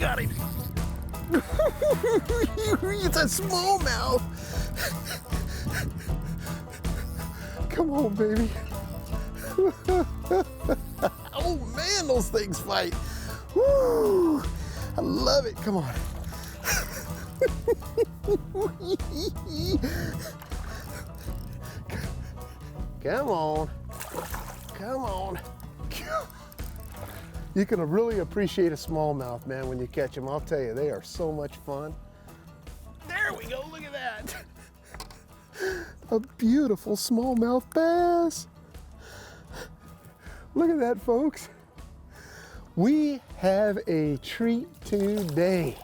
Got him. It's a smallmouth. Come on, baby. Oh man, those things fight. Woo! I love it. Come on. Come on. Come on. You can really appreciate a smallmouth, man, when you catch them. I'll tell you, they are so much fun. There we go, look at that. A beautiful smallmouth bass. Look at that, folks. We have a treat today.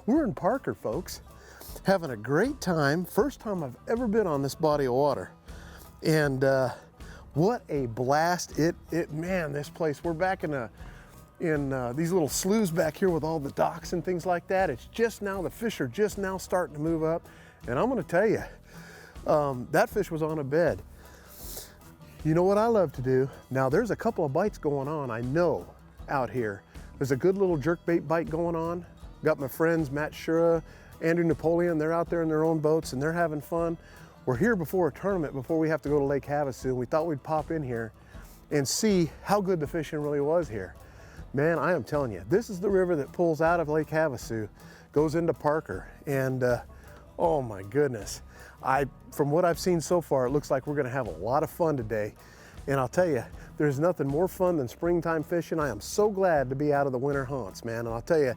We're in Parker, folks, having a great time. First time I've ever been on this body of water. And what a blast. Man, this place, we're back in these little sloughs back here with all the docks and things like that. It's just now, the fish are just now starting to move up. And I'm gonna tell you, that fish was on a bed. You know what I love to do? Now there's a couple of bites going on, I know, out here. There's a good little jerkbait bite going on. Got my friends, Matt Shura, Andrew Napoleon, they're out there in their own boats and they're having fun. We're here before a tournament, before we have to go to Lake Havasu. We thought we'd pop in here and see how good the fishing really was here. Man, I am telling you, this is the river that pulls out of Lake Havasu, goes into Parker, and oh my goodness. From what I've seen so far, it looks like we're gonna have a lot of fun today. And I'll tell you, there's nothing more fun than springtime fishing. I am so glad to be out of the winter haunts, man. And I'll tell you,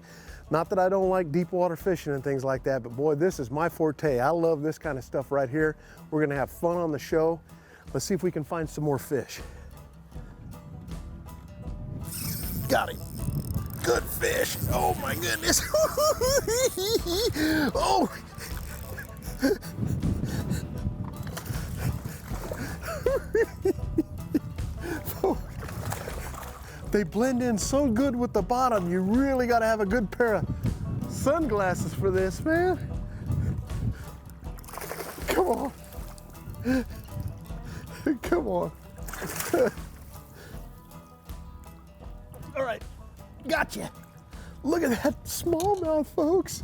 not that I don't like deep water fishing and things like that, but boy, this is my forte. I love this kind of stuff right here. We're gonna have fun on the show. Let's see if we can find some more fish. Got him. Good fish. Oh my goodness. Oh. They blend in so good with the bottom. You really got to have a good pair of sunglasses for this, man. Come on. Come on. All right, gotcha. Look at that smallmouth, folks.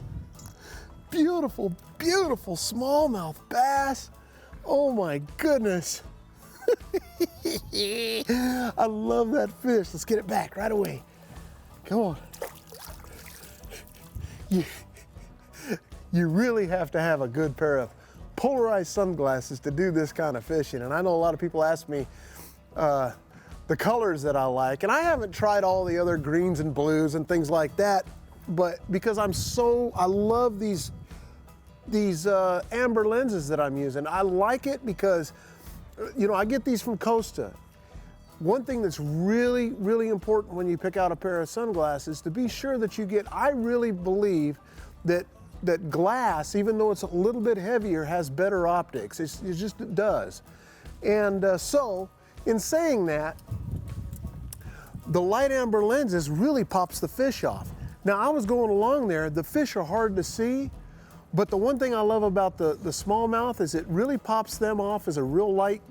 Beautiful, beautiful smallmouth bass. Oh my goodness. I love that fish. Let's get it back right away. Come on. You really have to have a good pair of polarized sunglasses to do this kind of fishing. And I know a lot of people ask me the colors that I like, and I haven't tried all the other greens and blues and things like that, but because I love these amber lenses that I'm using. I like it because, you know, I get these from Costa. One thing that's really, really important when you pick out a pair of sunglasses, to be sure that you get, I really believe that glass, even though it's a little bit heavier, has better optics. It does. And so, in saying that, the light amber lenses really pops the fish off. Now, I was going along there, the fish are hard to see, but the one thing I love about the smallmouth is it really pops them off as a real light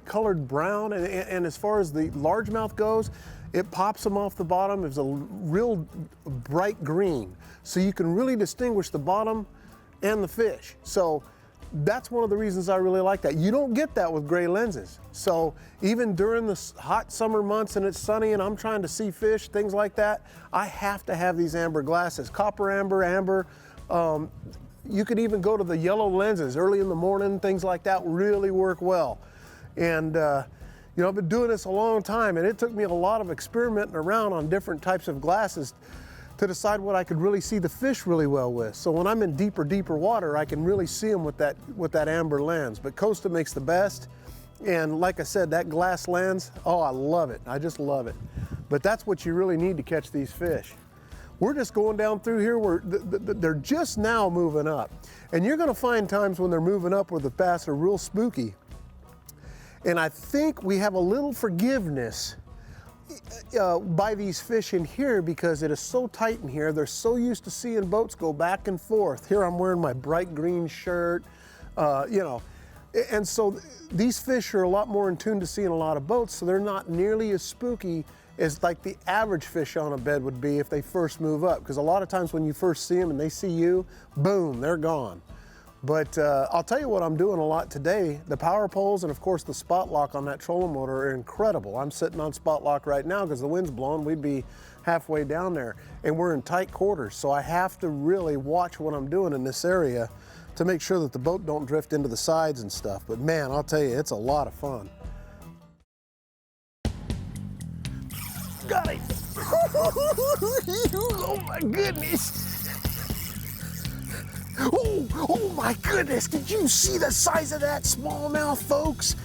colored brown, and as far as the largemouth goes, it pops them off the bottom as a real bright green. So you can really distinguish the bottom and the fish. So that's one of the reasons I really like that. You don't get that with gray lenses. So even during the hot summer months and it's sunny and I'm trying to see fish, things like that, I have to have these amber glasses. Copper amber. You could even go to the yellow lenses early in the morning, things like that really work well. And you know, I've been doing this a long time, and it took me a lot of experimenting around on different types of glasses to decide what I could really see the fish really well with. So when I'm in deeper water, I can really see them with that amber lens. But Costa makes the best, and like I said, that glass lens, oh, I love it. I just love it. But that's what you really need to catch these fish. We're just going down through here where they're just now moving up. And you're gonna find times when they're moving up where the bass are real spooky. And I think we have a little forgiveness by these fish in here because it is so tight in here. They're so used to seeing boats go back and forth. Here I'm wearing my bright green shirt, you know. And so these fish are a lot more in tune to seeing a lot of boats, so they're not nearly as spooky is like the average fish on a bed would be if they first move up. Because a lot of times when you first see them and they see you, boom, they're gone. But I'll tell you what I'm doing a lot today. The power poles and of course the spot lock on that trolling motor are incredible. I'm sitting on spot lock right now because the wind's blowing. We'd be halfway down there and we're in tight quarters. So I have to really watch what I'm doing in this area to make sure that the boat don't drift into the sides and stuff. But man, I'll tell you, it's a lot of fun. Got it. Oh my goodness. Oh my goodness, did you see the size of that smallmouth, folks?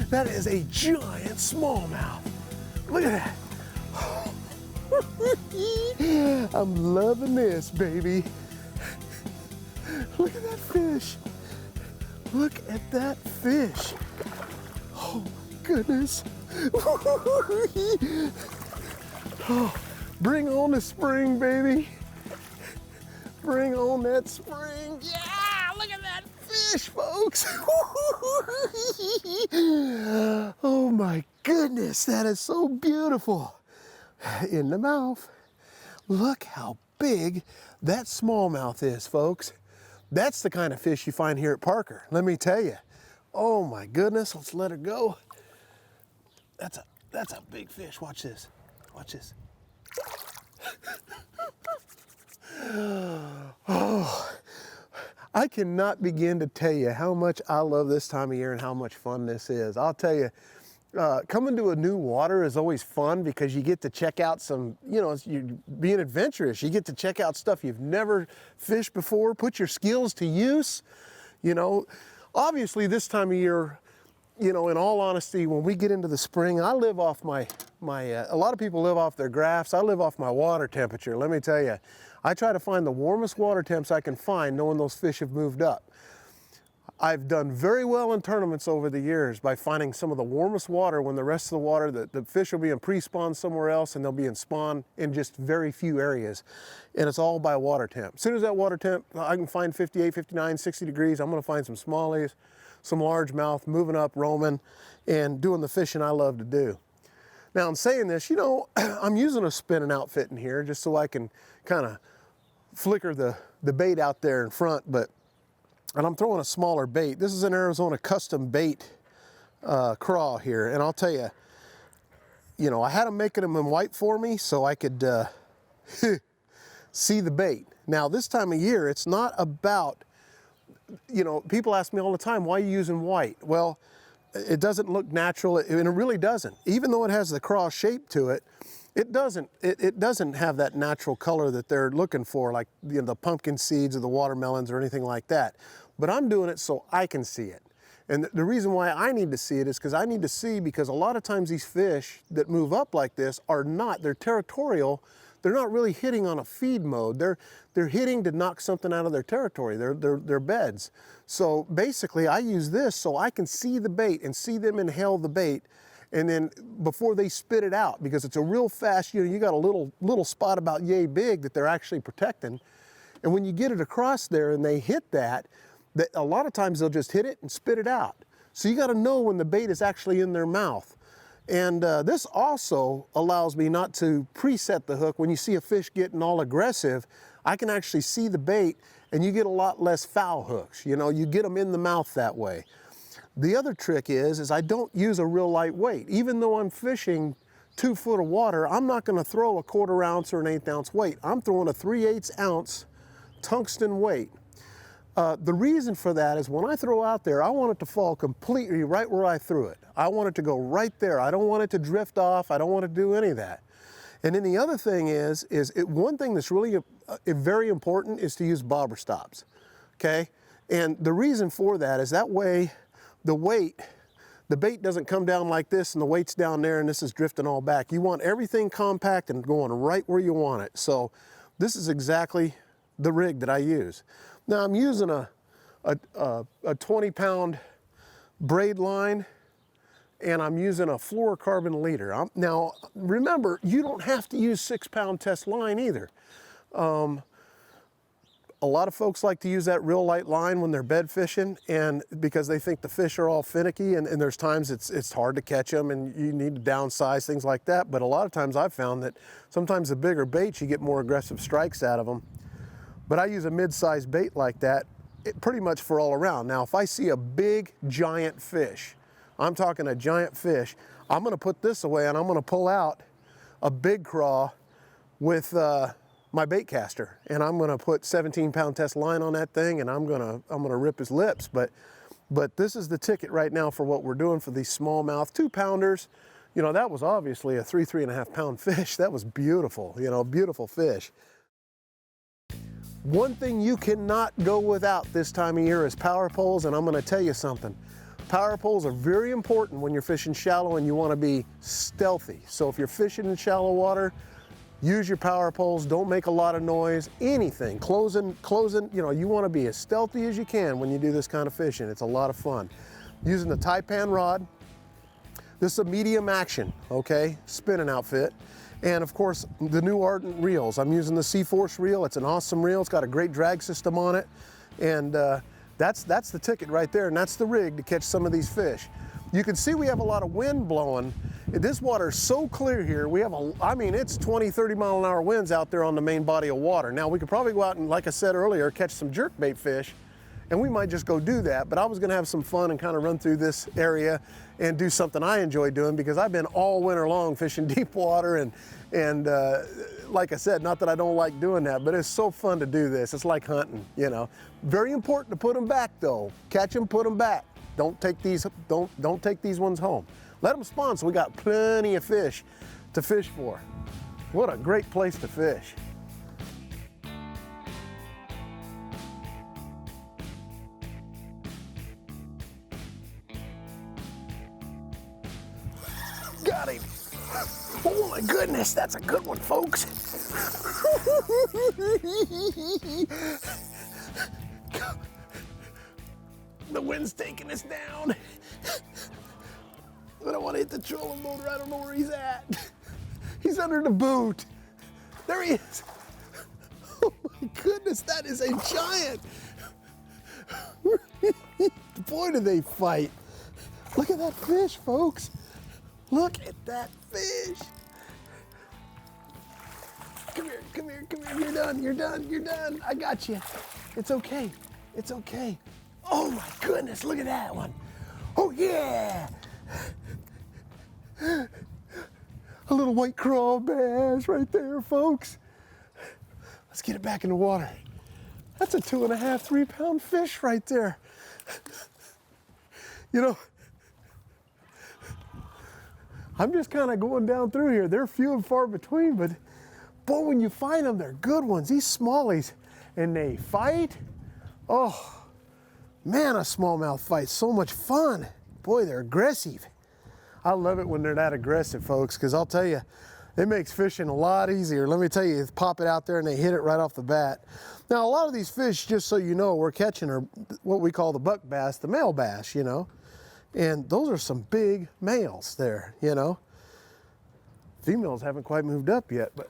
That is a giant smallmouth. Look at that. I'm loving this, baby. Look at that fish. Look at that fish. Oh my goodness. Oh, bring on the spring, baby. Bring on that spring. Yeah, look at that fish, folks. Oh my goodness, that is so beautiful. In the mouth. Look how big that smallmouth is, folks. That's the kind of fish you find here at Parker, let me tell you. Oh my goodness, let's let her go. That's a big fish. Watch this. Watch this. Oh, I cannot begin to tell you how much I love this time of year and how much fun this is. I'll tell you, coming to a new water is always fun because you get to check out some, you know, you're being adventurous. You get to check out stuff you've never fished before, put your skills to use. You know, obviously this time of year, you know, in all honesty, when we get into the spring, I live off a lot of people live off their graphs. I live off my water temperature. Let me tell you, I try to find the warmest water temps I can find knowing those fish have moved up. I've done very well in tournaments over the years by finding some of the warmest water when the rest of the water, the fish will be in pre-spawn somewhere else and they'll be in spawn in just very few areas. And it's all by water temp. As soon as that water temp, I can find 58, 59, 60 degrees, I'm gonna find some smallies, some largemouth, moving up, roaming, and doing the fishing I love to do. Now in saying this, you know, I'm using a spinning outfit in here just so I can kind of flicker the bait out there in front, and I'm throwing a smaller bait. This is an Arizona custom bait craw here, and I'll tell you, you know, I had them making them in white for me so I could see the bait. Now this time of year, it's not about, you know, people ask me all the time, why are you using white? Well, it doesn't look natural, and it really doesn't. Even though it has the craw shape to it, it doesn't have that natural color that they're looking for, like, you know, the pumpkin seeds or the watermelons or anything like that. But I'm doing it so I can see it. And the reason why I need to see it is because I need to see, because a lot of times these fish that move up like this they're territorial. They're not really hitting on a feed mode. They're hitting to knock something out of their territory, their beds. So basically I use this so I can see the bait and see them inhale the bait, and then before they spit it out, because it's a real fast, you know, you got a little spot about yay big that they're actually protecting. And when you get it across there and they hit that a lot of times they'll just hit it and spit it out. So you got to know when the bait is actually in their mouth. And this also allows me not to preset the hook. When you see a fish getting all aggressive, I can actually see the bait and you get a lot less foul hooks. You know, you get them in the mouth that way. The other trick is I don't use a real light weight. Even though I'm fishing 2 foot of water, I'm not going to throw a 1/4 ounce or an 1/8 ounce weight. I'm throwing a 3/8 ounce tungsten weight. The reason for that is when I throw out there, I want it to fall completely right where I threw it. I want it to go right there. I don't want it to drift off. I don't want to do any of that. And then the other thing is one thing that's really very important is to use bobber stops, okay? And the reason for that is that way the bait doesn't come down like this and the weight's down there and this is drifting all back. You want everything compact and going right where you want it. So this is exactly the rig that I use. Now I'm using a 20-pound braid line, and I'm using a fluorocarbon leader. Now remember, you don't have to use 6-pound test line either. A lot of folks like to use that real light line when they're bed fishing, and because they think the fish are all finicky, and there's times it's hard to catch them and you need to downsize, things like that. But a lot of times I've found that sometimes the bigger baits, you get more aggressive strikes out of them. But I use a mid-sized bait like that pretty much for all around. Now, if I see a big, giant fish, I'm talking a giant fish, I'm gonna put this away and I'm gonna pull out a big craw with my bait caster, and I'm gonna put 17-pound test line on that thing, and I'm gonna rip his lips. But this is the ticket right now for what we're doing for these smallmouth 2-pounders. You know, that was obviously a 3.5 pound fish. That was beautiful, you know, beautiful fish. One thing you cannot go without this time of year is power poles, and I'm gonna tell you something. Power poles are very important when you're fishing shallow and you wanna be stealthy. So if you're fishing in shallow water, use your power poles, don't make a lot of noise, anything. Closing, you know, you wanna be as stealthy as you can when you do this kind of fishing. It's a lot of fun. Using the Taipan rod. This is a medium action, okay, spinning outfit. And of course, the new Ardent reels. I'm using the C-Force reel. It's an awesome reel. It's got a great drag system on it. And that's the ticket right there, and that's the rig to catch some of these fish. You can see we have a lot of wind blowing. This water is so clear here. We have I mean, it's 20, 30 mile an hour winds out there on the main body of water. Now, we could probably go out and, like I said earlier, catch some jerkbait fish, and we might just go do that. But I was gonna have some fun and kind of run through this area and do something I enjoy doing, because I've been all winter long fishing deep water, and like I said, not that I don't like doing that, but it's so fun to do this. It's like hunting, you know. Very important to put them back though. Catch them, put them back. Don't take these ones home. Let them spawn, so we got plenty of fish to fish for. What a great place to fish. Got him. Oh my goodness, that's a good one, folks. The wind's taking us down. I don't want to hit the trolling motor. I don't know where he's at. He's under the boot. There he is. Oh my goodness, that is a giant. Boy, do they fight. Look at that fish, folks. Look at that fish. Come here, come here, come here. You're done, you're done, you're done. I got you. It's okay, it's okay. Oh my goodness, look at that one. Oh yeah. A little white craw bass right there, folks. Let's get it back in the water. That's a 2.5, 3 pound fish right there. You know, I'm just kind of going down through here. They're few and far between, but boy, when you find them, they're good ones. These smallies, and they fight. Oh, man, a smallmouth fight's so much fun. Boy, they're aggressive. I love it when they're that aggressive, folks, because I'll tell you, it makes fishing a lot easier. Let me tell you, pop it out there and they hit it right off the bat. Now, a lot of these fish, just so you know, we're catching are what we call the buck bass, the male bass, you know. And those are some big males there, you know. Females haven't quite moved up yet, but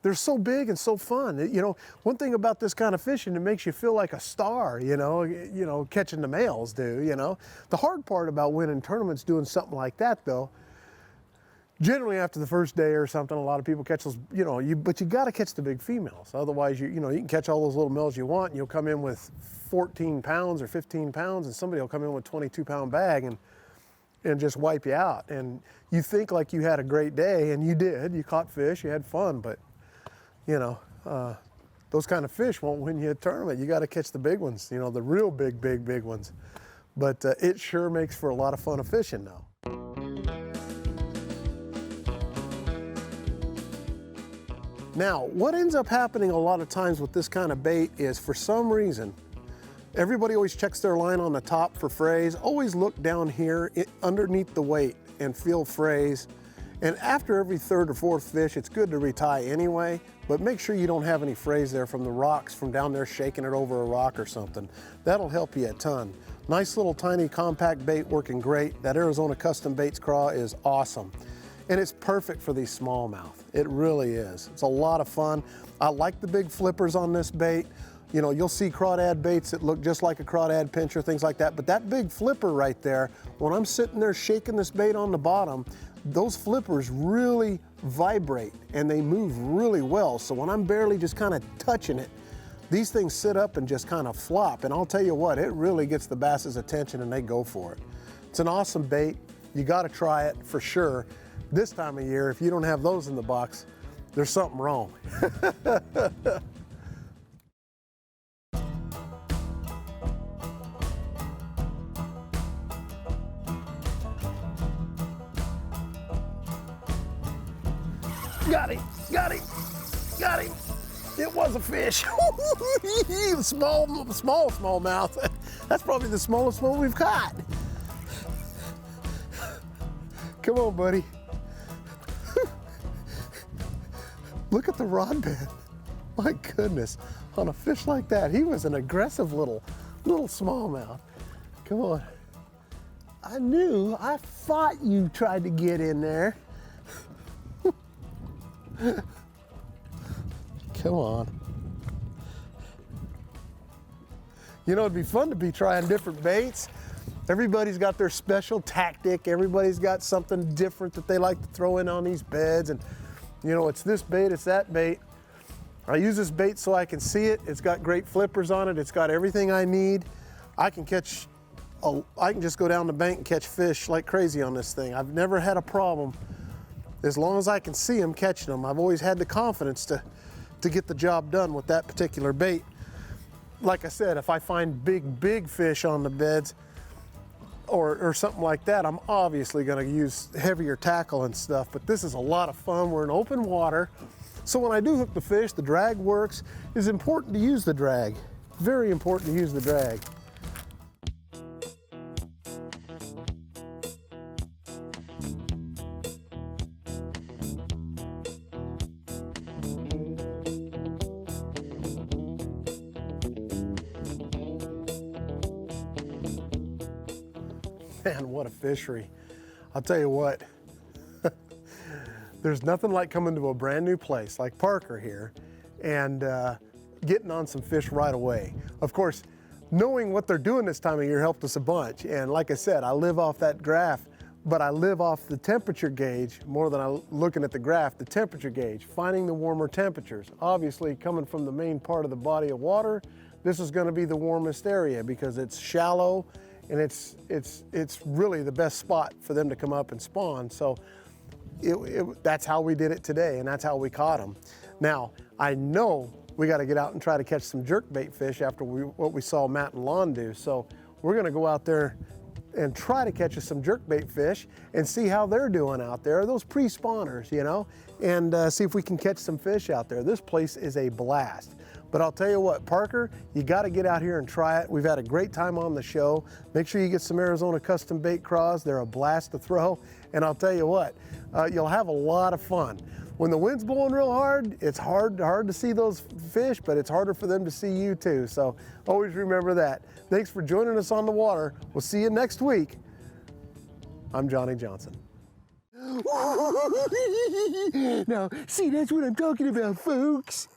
they're so big and so fun. You know, one thing about this kind of fishing, it makes you feel like a star, you know, catching the males do, you know. The hard part about winning tournaments doing something like that, though, generally after the first day or something, a lot of people catch those, you know, but you got to catch the big females. Otherwise, you know, you can catch all those little males you want, and you'll come in with 14 pounds or 15 pounds, and somebody will come in with a 22-pound bag and just wipe you out. And you think like you had a great day, and you did. You caught fish, you had fun, but you know, those kind of fish won't win you a tournament. You got to catch the big ones, you know, the real big ones. But it sure makes for a lot of fun of fishing now. Now, what ends up happening a lot of times with this kind of bait is, for some reason, everybody always checks their line on the top for frays. Always look down here underneath the weight and feel frays. And after every third or fourth fish, it's good to retie anyway, but make sure you don't have any frays there from the rocks, from down there shaking it over a rock or something. That'll help you a ton. Nice little tiny compact bait working great. That Arizona Custom Baits craw is awesome. And it's perfect for these smallmouth. It really is. It's a lot of fun. I like the big flippers on this bait. You know, you'll see crawdad baits that look just like a crawdad pincher, things like that. But that big flipper right there, when I'm sitting there shaking this bait on the bottom, those flippers really vibrate and they move really well. So when I'm barely just kind of touching it, these things sit up and just kind of flop. And I'll tell you what, it really gets the bass's attention and they go for it. It's an awesome bait. You got to try it for sure. This time of year, if you don't have those in the box, there's something wrong. Got him, got him, got him. It was a fish. small mouth. That's probably the smallest one we've caught. Come on, buddy. Look at the rod bed. My goodness, on a fish like that, he was an aggressive little smallmouth. Come on. I thought you tried to get in there. Come on. You know, it'd be fun to be trying different baits. Everybody's got their special tactic. Everybody's got something different that they like to throw in on these beds. And you know, it's this bait, it's that bait. I use this bait so I can see it. It's got great flippers on it. It's got everything I need. I can just go down the bank and catch fish like crazy on this thing. I've never had a problem as long as I can see them catching them. I've always had the confidence to get the job done with that particular bait. Like I said, if I find big fish on the beds or something like that, I'm obviously gonna use heavier tackle and stuff, but this is a lot of fun. We're in open water. So when I do hook the fish, the drag works. It's important to use the drag. Very important to use the drag. Man, what a fishery. I'll tell you what, there's nothing like coming to a brand new place like Parker here and getting on some fish right away. Of course, knowing what they're doing this time of year helped us a bunch. And like I said, I live off that graph, but I live off the temperature gauge more than I'm looking at the graph, the temperature gauge, finding the warmer temperatures. Obviously, coming from the main part of the body of water, this is gonna be the warmest area because it's shallow and it's really the best spot for them to come up and spawn. So that's how we did it today, and that's how we caught them. Now, I know we got to get out and try to catch some jerkbait fish after what we saw Matt and Lon do. So we're going to go out there and try to catch us some jerkbait fish and see how they're doing out there, those pre-spawners, you know, and see if we can catch some fish out there. This place is a blast. But I'll tell you what, Parker, you got to get out here and try it. We've had a great time on the show. Make sure you get some Arizona custom bait craws. They're a blast to throw. And I'll tell you what, you'll have a lot of fun. When the wind's blowing real hard, it's hard to see those fish, but it's harder for them to see you too. So always remember that. Thanks for joining us on the water. We'll see you next week. I'm Johnny Johnson. Now, see, that's what I'm talking about, folks.